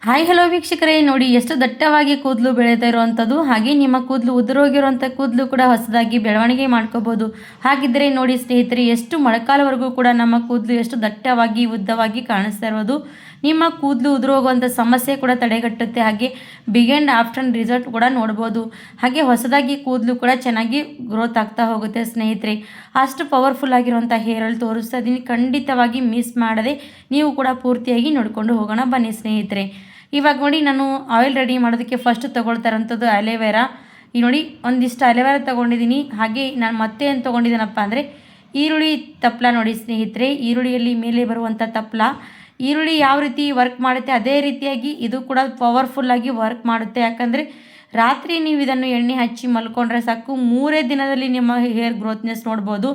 Hi hello ವೀಕ್ಷಕರೇ, ನೋಡಿ ಎಷ್ಟು ದಟ್ಟವಾಗಿ ಕೂದಲು ಬೆಳೀತಾ ಇರುವಂಥದ್ದು. ಹಾಗೆ ನಿಮ್ಮ ಕೂದಲು ಉದುರೋಗಿರುವಂಥ ಕೂದಲು ಕೂಡ ಹೊಸದಾಗಿ ಬೆಳವಣಿಗೆ ಮಾಡ್ಕೋಬೋದು. ಹಾಗಿದ್ದರೆ ನೋಡಿ ಸ್ನೇಹಿತರೆ, ಎಷ್ಟು ಮೊಳಕಾಲವರೆಗೂ ಕೂಡ ನಮ್ಮ ಕೂದಲು ಎಷ್ಟು ದಟ್ಟವಾಗಿ ಉದ್ದವಾಗಿ ಕಾಣಿಸ್ತಾ ಇರೋದು. ನಿಮ್ಮ ಕೂದಲು ಉದುರೋಗುವಂಥ ಸಮಸ್ಯೆ ಕೂಡ ತಡೆಗಟ್ಟುತ್ತೆ. ಹಾಗೆ ಬಿಗ್ ಆ್ಯಂಡ್ ಆಫ್ಟರ್ ರಿಸಲ್ಟ್ ಕೂಡ ನೋಡ್ಬೋದು. ಹಾಗೆ ಹೊಸದಾಗಿ ಕೂದಲು ಕೂಡ ಚೆನ್ನಾಗಿ ಗ್ರೋತ್ ಆಗ್ತಾ ಹೋಗುತ್ತೆ ಸ್ನೇಹಿತರೆ. ಅಷ್ಟು ಪವರ್ಫುಲ್ ಆಗಿರುವಂಥ ಹೇರ್ ಆಯಿಲ್ ತೋರಿಸ್ತಾ ಇದ್ದೀನಿ. ಖಂಡಿತವಾಗಿ ಮಿಸ್ ಮಾಡದೆ ನೀವು ಕೂಡ ಪೂರ್ತಿಯಾಗಿ ನೋಡಿಕೊಂಡು ಹೋಗೋಣ ಬನ್ನಿ ಸ್ನೇಹಿತರೆ. ಇವಾಗ ನೋಡಿ, ನಾನು ಆಯಿಲ್ ರೆಡಿ ಮಾಡೋದಕ್ಕೆ ಫಸ್ಟ್ ತೊಗೊಳ್ತಾ ಇರೋಂಥದ್ದು ಅಲೋವೆರಾ. ಈ ನೋಡಿ ಒಂದಿಷ್ಟು ಅಲೋವೆರಾ ತೊಗೊಂಡಿದ್ದೀನಿ. ಹಾಗೆ ನಾನು ಮತ್ತೆ ಏನು ತೊಗೊಂಡಿದ್ದೀನಪ್ಪ ಅಂದರೆ ಈರುಳ್ಳಿ ತಪ್ಪಲ. ನೋಡಿ ಸ್ನೇಹಿತರೆ, ಈರುಳ್ಳಿಯಲ್ಲಿ ಮೇಲೆ ಬರುವಂಥ ತಪ್ಪಲ. ಈರುಳ್ಳಿ ಯಾವ ರೀತಿ ವರ್ಕ್ ಮಾಡುತ್ತೆ ಅದೇ ರೀತಿಯಾಗಿ ಇದು ಕೂಡ ಪವರ್ಫುಲ್ಲಾಗಿ ವರ್ಕ್ ಮಾಡುತ್ತೆ. ಯಾಕಂದರೆ ರಾತ್ರಿ ನೀವು ಇದನ್ನು ಎಣ್ಣೆ ಹಚ್ಚಿ ಮಲ್ಕೊಂಡ್ರೆ ಸಾಕು, 3 ದಿನದಲ್ಲಿ ನಿಮ್ಮ ಹೇರ್ ಗ್ರೋತ್ನೆಸ್ ನೋಡ್ಬೋದು.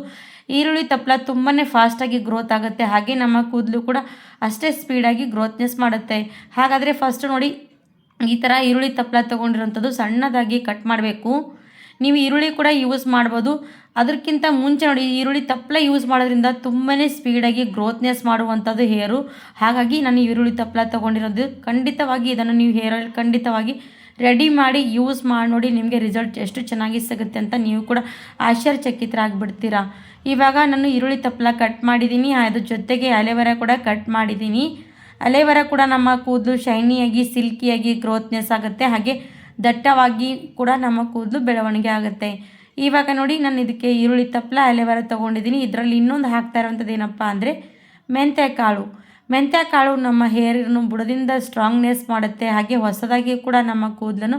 ಈರುಳ್ಳಿ ತಪ್ಪಲ ತುಂಬಾ ಫಾಸ್ಟಾಗಿ ಗ್ರೋತ್ ಆಗುತ್ತೆ. ಹಾಗೆ ನಮ್ಮ ಕೂದಲು ಕೂಡ ಅಷ್ಟೇ ಸ್ಪೀಡಾಗಿ ಗ್ರೋತ್ನೆಸ್ ಮಾಡುತ್ತೆ. ಹಾಗಾದರೆ ಫಸ್ಟ್ ನೋಡಿ, ಈ ಥರ ಈರುಳ್ಳಿ ತಪ್ಪಲ ತೊಗೊಂಡಿರೋಂಥದ್ದು ಸಣ್ಣದಾಗಿ ಕಟ್ ಮಾಡಬೇಕು. ನೀವು ಈರುಳ್ಳಿ ಕೂಡ ಯೂಸ್ ಮಾಡ್ಬೋದು. ಅದಕ್ಕಿಂತ ಮುಂಚೆ ನೋಡಿ, ಈರುಳ್ಳಿ ತಪ್ಪಲ ಯೂಸ್ ಮಾಡೋದ್ರಿಂದ ತುಂಬಾ ಸ್ಪೀಡಾಗಿ ಗ್ರೋತ್ನೆಸ್ ಮಾಡುವಂಥದ್ದು ಹೇರು. ಹಾಗಾಗಿ ನಾನು ಈರುಳ್ಳಿ ತಪ್ಪಲ ತೊಗೊಂಡಿರೋದು. ಖಂಡಿತವಾಗಿ ಇದನ್ನು ನೀವು ಹೇರ್ ಆಯಿಲ್ ಖಂಡಿತವಾಗಿ ರೆಡಿ ಮಾಡಿ ಯೂಸ್ ಮಾಡಿ ನೋಡಿ, ನಿಮಗೆ ರಿಸಲ್ಟ್ ಎಷ್ಟು ಚೆನ್ನಾಗಿ ಸಿಗುತ್ತೆ ಅಂತ ನೀವು ಕೂಡ ಆಶ್ಚರ್ಯಚಕಿತರಾಗಿಬಿಡ್ತೀರಾ. ಇವಾಗ ನಾನು ಈರುಳ್ಳಿ ತಪ್ಪಲ ಕಟ್ ಮಾಡಿದ್ದೀನಿ. ಅದ್ರ ಜೊತೆಗೆ ಅಲೋವೆರಾ ಕೂಡ ಕಟ್ ಮಾಡಿದ್ದೀನಿ. ಅಲೋವೆರಾ ಕೂಡ ನಮ್ಮ ಕೂದಲು ಶೈನಿಯಾಗಿ ಸಿಲ್ಕಿಯಾಗಿ ಗ್ರೋತ್ನೆಸ್ ಆಗುತ್ತೆ. ಹಾಗೆ ದಟ್ಟವಾಗಿ ಕೂಡ ನಮ್ಮ ಕೂದಲು ಬೆಳವಣಿಗೆ ಆಗುತ್ತೆ. ಇವಾಗ ನೋಡಿ, ನಾನು ಇದಕ್ಕೆ ಈರುಳ್ಳಿ ತಪ್ಪಲ ಅಲೋವೆರಾ ತೊಗೊಂಡಿದ್ದೀನಿ. ಇದರಲ್ಲಿ ಇನ್ನೊಂದು ಹಾಕ್ತಾ ಇರೋವಂಥದ್ದು ಏನಪ್ಪ ಅಂದರೆ ಮೆಂತ್ಯಕಾಳು. ಮೆಂತ್ಯಕಾಳು ನಮ್ಮ ಹೇರನ್ನು ಬುಡದಿಂದ ಸ್ಟ್ರಾಂಗ್ನೆಸ್ ಮಾಡುತ್ತೆ. ಹಾಗೆ ಹೊಸದಾಗಿ ಕೂಡ ನಮ್ಮ ಕೂದಲನ್ನು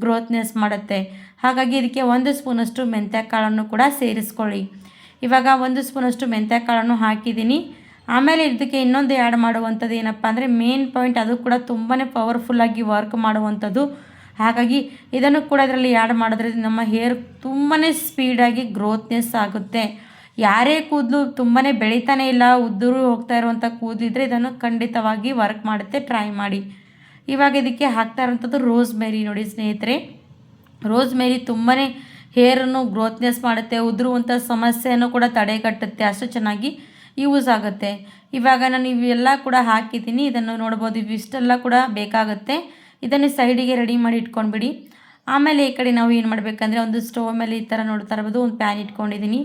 ಗ್ರೋತ್ನೆಸ್ ಮಾಡುತ್ತೆ. ಹಾಗಾಗಿ ಇದಕ್ಕೆ 1 ಸ್ಪೂನಷ್ಟು ಮೆಂತ್ಯಕಾಳನ್ನು ಕೂಡ ಸೇರಿಸ್ಕೊಳ್ಳಿ. ಇವಾಗ 1 ಸ್ಪೂನಷ್ಟು ಮೆಂತ್ಯಕಾಳನ್ನು ಹಾಕಿದ್ದೀನಿ. ಆಮೇಲೆ ಇದಕ್ಕೆ ಇನ್ನೊಂದು ಆ್ಯಡ್ ಮಾಡುವಂಥದ್ದು ಏನಪ್ಪ ಅಂದರೆ ಮೇನ್ ಪಾಯಿಂಟ್, ಅದು ಕೂಡ ತುಂಬಾ ಪವರ್ಫುಲ್ಲಾಗಿ ವರ್ಕ್ ಮಾಡುವಂಥದ್ದು. ಹಾಗಾಗಿ ಇದನ್ನು ಕೂಡ ಇದರಲ್ಲಿ ಆ್ಯಡ್ ಮಾಡೋದ್ರಿಂದ ನಮ್ಮ ಹೇರ್ ತುಂಬಾ ಸ್ಪೀಡಾಗಿ ಗ್ರೋತ್ನೆಸ್ ಆಗುತ್ತೆ. ಯಾರೇ ಕೂದಲು ತುಂಬಾ ಬೆಳೀತಾನೆ ಇಲ್ಲ, ಉದುರು ಹೋಗ್ತಾ ಇರುವಂಥ ಕೂದಲಿದ್ರೆ ಇದನ್ನು ಖಂಡಿತವಾಗಿ ವರ್ಕ್ ಮಾಡುತ್ತೆ. ಟ್ರೈ ಮಾಡಿ. ಇವಾಗ ಇದಕ್ಕೆ ಹಾಕ್ತಾ ಇರೋಂಥದ್ದು ರೋಸ್ಮೇರಿ. ನೋಡಿ ಸ್ನೇಹಿತರೆ, ರೋಸ್ಮೇರಿ ತುಂಬಾ ಹೇರನ್ನು ಗ್ರೋತ್ನೆಸ್ ಮಾಡುತ್ತೆ. ಉದುರುವಂಥ ಸಮಸ್ಯೆಯನ್ನು ಕೂಡ ತಡೆಗಟ್ಟುತ್ತೆ. ಅಷ್ಟು ಚೆನ್ನಾಗಿ ಯೂಸ್ ಆಗುತ್ತೆ. ಇವಾಗ ನಾನು ಇವೆಲ್ಲ ಕೂಡ ಹಾಕಿದ್ದೀನಿ. ಇದನ್ನು ನೋಡ್ಬೋದು. ಇವಿಷ್ಟೆಲ್ಲ ಕೂಡ ಬೇಕಾಗುತ್ತೆ. ಇದನ್ನು ಸೈಡಿಗೆ ರೆಡಿ ಮಾಡಿ ಇಟ್ಕೊಂಡ್ಬಿಡಿ. ಆಮೇಲೆ ಈ ಕಡೆ ನಾವು ಏನು ಮಾಡಬೇಕಂದ್ರೆ, ಒಂದು ಸ್ಟವ್ ಮೇಲೆ ಈ ಥರ ನೋಡ್ತಾ ಇರ್ಬೋದು, ಒಂದು ಪ್ಯಾನ್ ಇಟ್ಕೊಂಡಿದ್ದೀನಿ.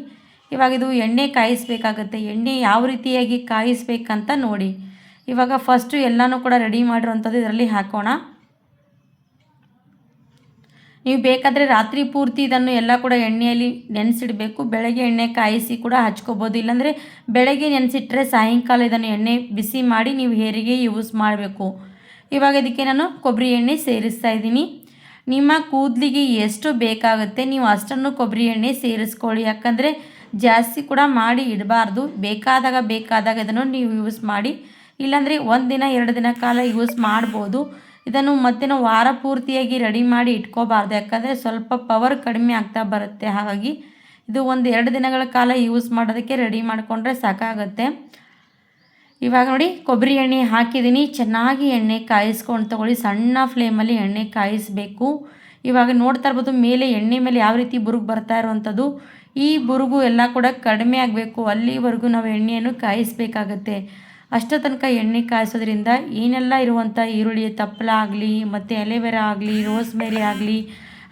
ಇವಾಗ ಇದು ಎಣ್ಣೆ ಕಾಯಿಸಬೇಕಾಗತ್ತೆ. ಎಣ್ಣೆ ಯಾವ ರೀತಿಯಾಗಿ ಕಾಯಿಸ್ಬೇಕಂತ ನೋಡಿ. ಇವಾಗ ಫಸ್ಟು ಎಲ್ಲನೂ ಕೂಡ ರೆಡಿ ಮಾಡಿರೋಂಥದ್ದು ಇದರಲ್ಲಿ ಹಾಕೋಣ. ನೀವು ಬೇಕಾದರೆ ರಾತ್ರಿ ಪೂರ್ತಿ ಇದನ್ನು ಎಲ್ಲ ಕೂಡ ಎಣ್ಣೆಯಲ್ಲಿ ನೆನೆಸಿಡಬೇಕು. ಬೆಳಗ್ಗೆ ಎಣ್ಣೆ ಕಾಯಿಸಿ ಕೂಡ ಹಚ್ಕೋಬೋದು. ಇಲ್ಲಾಂದರೆ ಬೆಳಗ್ಗೆ ನೆನೆಸಿಟ್ರೆ ಸಾಯಂಕಾಲ ಇದನ್ನು ಎಣ್ಣೆ ಬಿಸಿ ಮಾಡಿ ನೀವು ಹೇರಿಗೆ ಯೂಸ್ ಮಾಡಬೇಕು. ಇವಾಗ ಇದಕ್ಕೆ ನಾನು ಕೊಬ್ಬರಿ ಎಣ್ಣೆ ಸೇರಿಸ್ತಾ ಇದ್ದೀನಿ. ನಿಮ್ಮ ಕೂದಲಿಗೆ ಎಷ್ಟು ಬೇಕಾಗುತ್ತೆ ನೀವು ಅಷ್ಟನ್ನು ಕೊಬ್ಬರಿ ಎಣ್ಣೆ ಸೇರಿಸ್ಕೊಳ್ಳಿ. ಯಾಕಂದರೆ ಜಾಸ್ತಿ ಕೂಡ ಮಾಡಿ ಇಡಬಾರ್ದು. ಬೇಕಾದಾಗ ಇದನ್ನು ನೀವು ಯೂಸ್ ಮಾಡಿ. ಇಲ್ಲಾಂದರೆ 1 ದಿನ 2 ದಿನ ಕಾಲ ಯೂಸ್ ಮಾಡ್ಬೋದು. ಇದನ್ನು ಮತ್ತೆ ನಾವು ವಾರ ಪೂರ್ತಿಯಾಗಿ ರೆಡಿ ಮಾಡಿ ಇಟ್ಕೋಬಾರ್ದು. ಯಾಕಂದರೆ ಸ್ವಲ್ಪ ಪವರ್ ಕಡಿಮೆ ಆಗ್ತಾ ಬರುತ್ತೆ. ಹಾಗಾಗಿ ಇದು 1-2 ದಿನಗಳ ಕಾಲ ಯೂಸ್ ಮಾಡೋದಕ್ಕೆ ರೆಡಿ ಮಾಡಿಕೊಂಡ್ರೆ ಸಾಕಾಗುತ್ತೆ. ಇವಾಗ ನೋಡಿ, ಕೊಬ್ಬರಿ ಎಣ್ಣೆ ಹಾಕಿದ್ದೀನಿ. ಚೆನ್ನಾಗಿ ಎಣ್ಣೆ ಕಾಯಿಸ್ಕೊಂಡು ತಗೊಳ್ಳಿ. ಸಣ್ಣ ಫ್ಲೇಮಲ್ಲಿ ಎಣ್ಣೆ ಕಾಯಿಸಬೇಕು. ಇವಾಗ ನೋಡ್ತಾ ಇರ್ಬೋದು, ಮೇಲೆ ಎಣ್ಣೆ ಮೇಲೆ ಯಾವ ರೀತಿ ಬುರುಗು ಬರ್ತಾ ಇರುವಂಥದ್ದು. ಈ ಬುರುಗು ಎಲ್ಲ ಕೂಡ ಕಡಿಮೆ ಆಗಬೇಕು. ಅಲ್ಲಿವರೆಗೂ ನಾವು ಎಣ್ಣೆಯನ್ನು ಕಾಯಿಸಬೇಕಾಗತ್ತೆ. ಅಷ್ಟೋ ತನಕ ಎಣ್ಣೆ ಕಾಯಿಸೋದ್ರಿಂದ ಏನೆಲ್ಲ ಇರುವಂಥ ಈರುಳ್ಳಿ ತಪ್ಪಲ ಆಗಲಿ, ಮತ್ತು ಅಲೋವೆರಾ ಆಗಲಿ, ರೋಸ್ಮೇರಿ ಆಗಲಿ,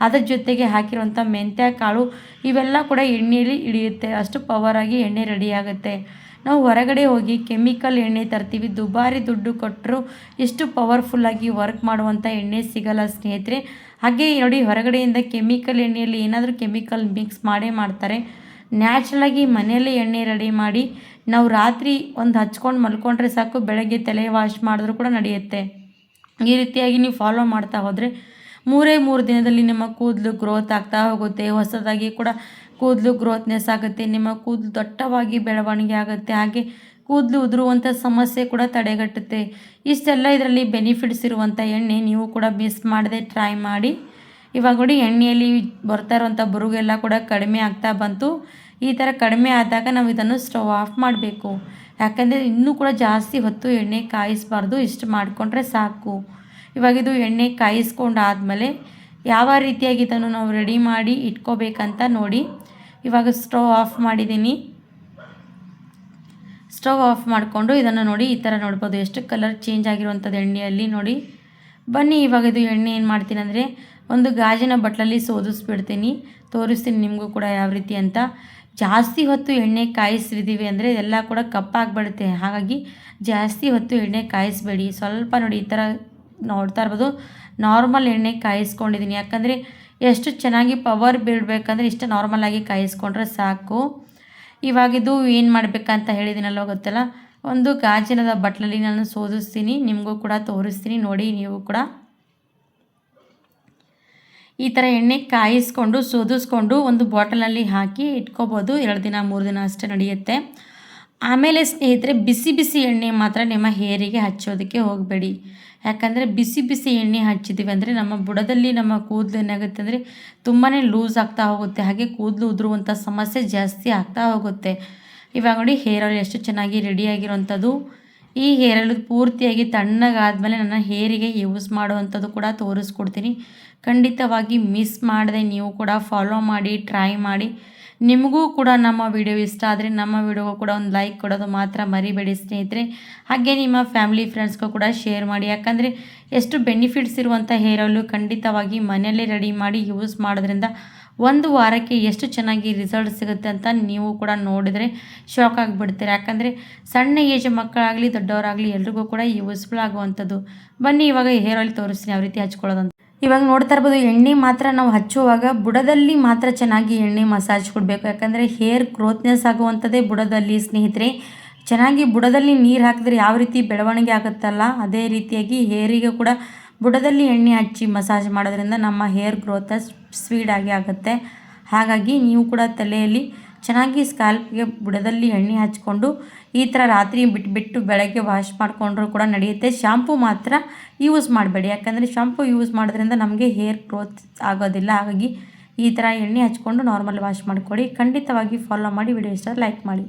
ಅದರ ಜೊತೆಗೆ ಹಾಕಿರುವಂಥ ಮೆಂತ್ಯಕಾಳು, ಇವೆಲ್ಲ ಕೂಡ ಎಣ್ಣೆಯಲ್ಲಿ ಹಿಡಿಯುತ್ತೆ. ಅಷ್ಟು ಪವರಾಗಿ ಎಣ್ಣೆ ರೆಡಿ ಆಗುತ್ತೆ. ನಾವು ಹೊರಗಡೆ ಹೋಗಿ ಕೆಮಿಕಲ್ ಎಣ್ಣೆ ತರ್ತೀವಿ. ದುಬಾರಿ ದುಡ್ಡು ಕೊಟ್ಟರು ಎಷ್ಟು ಪವರ್ಫುಲ್ಲಾಗಿ ವರ್ಕ್ ಮಾಡುವಂಥ ಎಣ್ಣೆ ಸಿಗಲ್ಲ ಸ್ನೇಹಿತರೆ. ಹಾಗೆ ನೋಡಿ, ಹೊರಗಡೆಯಿಂದ ಕೆಮಿಕಲ್ ಎಣ್ಣೆಯಲ್ಲಿ ಏನಾದರೂ ಕೆಮಿಕಲ್ ಮಿಕ್ಸ್ ಮಾಡೇ ಮಾಡ್ತಾರೆ. ನ್ಯಾಚುರಲಾಗಿ ಮನೆಯಲ್ಲೇ ಎಣ್ಣೆ ರೆಡಿ ಮಾಡಿ ನಾವು ರಾತ್ರಿ ಒಂದು ಹಚ್ಕೊಂಡು ಮಲ್ಕೊಂಡ್ರೆ ಸಾಕು, ಬೆಳಗ್ಗೆ ತಲೆ ವಾಶ್ ಮಾಡಿದ್ರೂ ಕೂಡ ನಡೆಯುತ್ತೆ. ಈ ರೀತಿಯಾಗಿ ನೀವು ಫಾಲೋ ಮಾಡ್ತಾ ಹೋದರೆ 3 ದಿನದಲ್ಲಿ ನಿಮ್ಮ ಕೂದಲು ಗ್ರೋತ್ ಆಗ್ತಾ ಹೋಗುತ್ತೆ. ಹೊಸದಾಗಿ ಕೂಡ ಕೂದಲು ಗ್ರೋತ್ನೆಸ್ ಆಗುತ್ತೆ. ನಿಮ್ಮ ಕೂದಲು ದಟ್ಟವಾಗಿ ಬೆಳವಣಿಗೆ ಆಗುತ್ತೆ. ಹಾಗೆ ಕೂದಲು ಉದುರುವಂಥ ಸಮಸ್ಯೆ ಕೂಡ ತಡೆಗಟ್ಟುತ್ತೆ. ಇಷ್ಟೆಲ್ಲ ಇದರಲ್ಲಿ ಬೆನಿಫಿಟ್ಸ್ ಇರುವಂಥ ಎಣ್ಣೆ. ನೀವು ಕೂಡ ಮಿಸ್ ಮಾಡದೆ ಟ್ರೈ ಮಾಡಿ. ಇವಾಗ ನೋಡಿ, ಎಣ್ಣೆಯಲ್ಲಿ ಬರ್ತಾ ಇರುವಂಥ ಬುರುಗೆಲ್ಲ ಕೂಡ ಕಡಿಮೆ ಆಗ್ತಾ ಬಂತು. ಈ ಥರ ಕಡಿಮೆ ಆದಾಗ ನಾವು ಇದನ್ನು ಸ್ಟವ್ ಆಫ್ ಮಾಡಬೇಕು. ಯಾಕಂದರೆ ಇನ್ನೂ ಕೂಡ ಜಾಸ್ತಿ ಹೊತ್ತು ಎಣ್ಣೆ ಕಾಯಿಸಬಾರ್ದು. ಇಷ್ಟು ಮಾಡಿಕೊಂಡ್ರೆ ಸಾಕು. ಇವಾಗ ಇದು ಎಣ್ಣೆ ಕಾಯಿಸ್ಕೊಂಡಾದಮೇಲೆ ಯಾವ ರೀತಿಯಾಗಿ ಇದನ್ನು ನಾವು ರೆಡಿ ಮಾಡಿ ಇಟ್ಕೋಬೇಕಂತ ನೋಡಿ. ಇವಾಗ ಸ್ಟವ್ ಆಫ್ ಮಾಡಿದ್ದೀನಿ. ಸ್ಟವ್ ಆಫ್ ಮಾಡಿಕೊಂಡು ಇದನ್ನು ನೋಡಿ, ಈ ಥರ ನೋಡ್ಬೋದು ಎಷ್ಟು ಕಲರ್ ಚೇಂಜ್ ಆಗಿರುವಂಥದ್ದು ಎಣ್ಣೆಯಲ್ಲಿ ನೋಡಿ. ಬನ್ನಿ ಇವಾಗ ಇದು ಎಣ್ಣೆ ಏನು ಮಾಡ್ತೀನಿ ಅಂದರೆ ಒಂದು ಗಾಜಿನ ಬಟ್ಲಲ್ಲಿ ಸೋದಿಸ್ಬಿಡ್ತೀನಿ, ತೋರಿಸ್ತೀನಿ ನಿಮಗೂ ಕೂಡ ಯಾವ ರೀತಿ ಅಂತ. ಜಾಸ್ತಿ ಹೊತ್ತು ಎಣ್ಣೆ ಕಾಯಿಸಿದ್ದೀವಿ ಅಂದರೆ ಎಲ್ಲ ಕೂಡ ಕಪ್ಪಾಗಿಬಿಡುತ್ತೆ. ಹಾಗಾಗಿ ಜಾಸ್ತಿ ಹೊತ್ತು ಎಣ್ಣೆ ಕಾಯಿಸಬೇಡಿ. ಸ್ವಲ್ಪ ನೋಡಿ ಈ ಥರ ನೋಡ್ತಾ ಇರ್ಬೋದು, ನಾರ್ಮಲ್ ಎಣ್ಣೆ ಕಾಯಿಸ್ಕೊಂಡಿದ್ದೀನಿ. ಯಾಕಂದರೆ ಎಷ್ಟು ಚೆನ್ನಾಗಿ ಪವರ್ ಬೀಳಬೇಕಂದ್ರೆ ಇಷ್ಟು ನಾರ್ಮಲಾಗಿ ಕಾಯಿಸ್ಕೊಂಡ್ರೆ ಸಾಕು. ಇವಾಗಿದು ಏನು ಮಾಡಬೇಕಂತ ಹೇಳಿದ್ದೀನಲ್ವ ಗೊತ್ತಲ್ಲ, ಒಂದು ಗಾಜಿನದ ಬಟ್ಲಲ್ಲಿ ನಾನು ಸೋದಿಸ್ತೀನಿ, ನಿಮಗೂ ಕೂಡ ತೋರಿಸ್ತೀನಿ ನೋಡಿ. ನೀವು ಕೂಡ ಈ ಥರ ಎಣ್ಣೆ ಕಾಯಿಸ್ಕೊಂಡು ಸೋದಿಸ್ಕೊಂಡು ಒಂದು ಬಾಟಲಲ್ಲಿ ಹಾಕಿ ಇಟ್ಕೋಬೋದು. 2 ದಿನ 3 ದಿನ ಅಷ್ಟೇ ನಡೆಯುತ್ತೆ. ಆಮೇಲೆ ಸ್ನೇಹಿತರೆ, ಬಿಸಿ ಬಿಸಿ ಎಣ್ಣೆ ಮಾತ್ರ ನಿಮ್ಮ ಹೇರಿಗೆ ಹಚ್ಚೋದಕ್ಕೆ ಹೋಗಬೇಡಿ. ಯಾಕಂದರೆ ಬಿಸಿ ಬಿಸಿ ಎಣ್ಣೆ ಹಚ್ಚಿದ್ದೀವಿ ಅಂದರೆ ನಮ್ಮ ಬುಡದಲ್ಲಿ ನಮ್ಮ ಕೂದಲು ಏನಾಗುತ್ತೆ ಅಂದರೆ ತುಂಬಾ ಲೂಸ್ ಆಗ್ತಾ ಹೋಗುತ್ತೆ. ಹಾಗೆ ಕೂದಲು ಉದುರುವಂಥ ಸಮಸ್ಯೆ ಜಾಸ್ತಿ ಆಗ್ತಾ ಹೋಗುತ್ತೆ. ಇವಾಗ ನೋಡಿ ಹೇರ್ ಆಯಿಲ್ ಎಷ್ಟು ಚೆನ್ನಾಗಿ ರೆಡಿಯಾಗಿರೋವಂಥದ್ದು. ಈ ಹೇರ್ ಆಯಿಲ್ ಪೂರ್ತಿಯಾಗಿ ತಣ್ಣಗಾದ್ಮೇಲೆ ನನ್ನ ಹೇರಿಗೆ ಯೂಸ್ ಮಾಡುವಂಥದ್ದು ಕೂಡ ತೋರಿಸ್ಕೊಡ್ತೀನಿ. ಖಂಡಿತವಾಗಿ ಮಿಸ್ ಮಾಡದೆ ನೀವು ಕೂಡ ಫಾಲೋ ಮಾಡಿ, ಟ್ರೈ ಮಾಡಿ. ನಿಮಗೂ ಕೂಡ ನಮ್ಮ ವಿಡಿಯೋ ಇಷ್ಟ ಆದರೆ ನಮ್ಮ ವಿಡಿಯೋಗೂ ಕೂಡ ಒಂದು ಲೈಕ್ ಕೊಡೋದು ಮಾತ್ರ ಮರಿಬೇಡಿ ಸ್ನೇಹಿತರೆ. ಹಾಗೆ ನಿಮ್ಮ ಫ್ಯಾಮಿಲಿ ಫ್ರೆಂಡ್ಸ್ಗೂ ಕೂಡ ಶೇರ್ ಮಾಡಿ. ಯಾಕಂದರೆ ಎಷ್ಟು ಬೆನಿಫಿಟ್ಸ್ ಇರುವಂಥ ಹೇರ್ ಆಯಿಲು ಖಂಡಿತವಾಗಿ ಮನೆಯಲ್ಲೇ ರೆಡಿ ಮಾಡಿ ಯೂಸ್ ಮಾಡೋದ್ರಿಂದ 1 ವಾರಕ್ಕೆ ಎಷ್ಟು ಚೆನ್ನಾಗಿ ರಿಸಲ್ಟ್ ಸಿಗುತ್ತೆ ಅಂತ ನೀವು ಕೂಡ ನೋಡಿದರೆ ಶಾಕ್ ಆಗಿಬಿಡ್ತೀರ. ಯಾಕಂದರೆ ಸಣ್ಣ ಏಜ್ ಮಕ್ಕಳಾಗಲಿ ದೊಡ್ಡವರಾಗಲಿ ಎಲ್ರಿಗೂ ಕೂಡ ಯೂಸ್ಫುಲ್ ಆಗುವಂಥದ್ದು. ಬನ್ನಿ ಇವಾಗ ಹೇರ್ ಆಯಿಲ್ ತೋರಿಸ್ತೀನಿ ಯಾವ ರೀತಿ ಹಚ್ಕೊಳ್ಳೋದಂತ. ಇವಾಗ ನೋಡ್ತಾ ಇರ್ಬೋದು, ಎಣ್ಣೆ ಮಾತ್ರ ನಾವು ಹಚ್ಚುವಾಗ ಬುಡದಲ್ಲಿ ಮಾತ್ರ ಚೆನ್ನಾಗಿ ಎಣ್ಣೆ ಮಸಾಜ್ ಕೊಡಬೇಕು. ಯಾಕಂದರೆ ಹೇರ್ ಗ್ರೋತ್ನೆಸ್ ಆಗುವಂಥದ್ದೇ ಬುಡದಲ್ಲಿ ಸ್ನೇಹಿತರೆ. ಚೆನ್ನಾಗಿ ಬುಡದಲ್ಲಿ ನೀರು ಹಾಕಿದ್ರೆ ಯಾವ ರೀತಿ ಬೆಳವಣಿಗೆ ಆಗುತ್ತಲ್ಲ, ಅದೇ ರೀತಿಯಾಗಿ ಹೇರಿಗೆ ಕೂಡ ಬುಡದಲ್ಲಿ ಎಣ್ಣೆ ಹಚ್ಚಿ ಮಸಾಜ್ ಮಾಡೋದ್ರಿಂದ ನಮ್ಮ ಹೇರ್ ಗ್ರೋತ್ ಸ್ಪೀಡಾಗಿ ಆಗುತ್ತೆ. ಹಾಗಾಗಿ ನೀವು ಕೂಡ ತಲೆಯಲ್ಲಿ ಚೆನ್ನಾಗಿ ಸ್ಕ್ಯಾಲ್ಪ್ಗೆ ಬುಡದಲ್ಲಿ ಎಣ್ಣೆ ಹಚ್ಕೊಂಡು ಈ ಥರ ರಾತ್ರಿ ಬಿಟ್ಟು ಬೆಳಗ್ಗೆ ವಾಶ್ ಮಾಡಿಕೊಂಡ್ರೂ ಕೂಡ ನಡೆಯುತ್ತೆ. ಶಾಂಪೂ ಮಾತ್ರ ಯೂಸ್ ಮಾಡಬೇಡಿ. ಯಾಕಂದರೆ ಶಾಂಪೂ ಯೂಸ್ ಮಾಡೋದ್ರಿಂದ ನಮಗೆ ಹೇರ್ ಗ್ರೋತ್ ಆಗೋದಿಲ್ಲ. ಹಾಗಾಗಿ ಈ ಥರ ಎಣ್ಣೆ ಹಚ್ಕೊಂಡು ನಾರ್ಮಲ್ ವಾಶ್ ಮಾಡಿಕೊಡಿ. ಖಂಡಿತವಾಗಿ ಫಾಲೋ ಮಾಡಿ. ವಿಡಿಯೋ ಇಷ್ಟ ಲೈಕ್ ಮಾಡಿ.